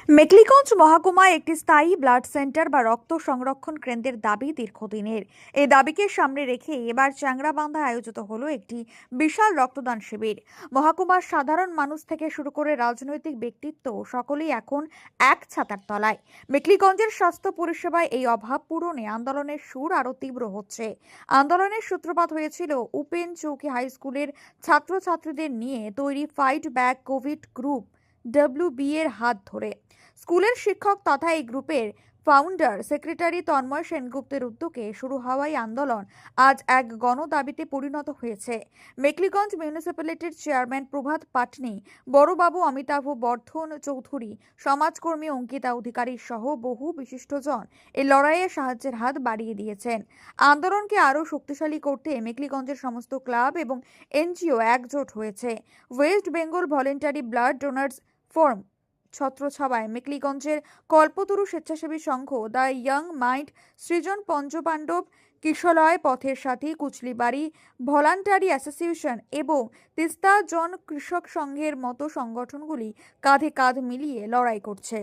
মেকলিগঞ্জ মহকুমায় একটি স্থায়ী blood centre বা রক্ত সংরক্ষণ কেন্দ্রের দাবি দীর্ঘদিনের। এই দাবিকে সামনে রেখে এবার চ্যাংড়াবান্ধায় আয়োজিত হলো একটি বিশাল রক্তদান শিবির। মহকুমার সাধারণ মানুষ থেকে শুরু করে রাজনৈতিক ব্যক্তিত্ব সকলেই এখন এক ছাতার তলায়। মেকলিগঞ্জের স্বাস্থ্য পরিষেবায় এই অভাব পূরণে আন্দোলনের সুর আরও তীব্র হচ্ছে। আন্দোলনের সূত্রপাত হয়েছিল উপেন চৌকি হাই স্কুলের ছাত্রছাত্রীদের নিয়ে তৈরি fight back Covid group WB এর হাত ধরে। স্কুলের শিক্ষক তথা এই গ্রুপের ফাউন্ডার সেক্রেটারি তন্ময় সেনগুপ্তের উদ্যোগে শুরু হওয়া এই আন্দোলন আজ এক গণদাবিতে পরিণত হয়েছে। মেকলিগঞ্জ মিউনিসিপ্যালিটির চেয়ারম্যান প্রভাত পাটনি, বড়বাবু অমিতাভ বর্ধন চৌধুরী, সমাজকর্মী অঙ্কিতা অধিকারী সহ বহু বিশিষ্টজন এই লড়াইয়ে সাহায্যের হাত বাড়িয়ে দিয়েছেন। আন্দোলনকে আরও শক্তিশালী করতে মেকলিগঞ্জের সমস্ত ক্লাব এবং NGO একজোট হয়েছে। West Bengal voluntary blood donors forum ছত্রছায়ায় মেকলিগঞ্জের কল্পতরু স্বেচ্ছাসেবী সংঘ, the young mind, Srijan Panchapandab, Kishalay পথের সাথী, কুচলিবাড়ি ভলান্টারি অ্যাসোসিয়েশন এবং তিস্তা জন কৃষক সংঘের মতো সংগঠনগুলি কাঁধে কাঁধ মিলিয়ে লড়াই করছে।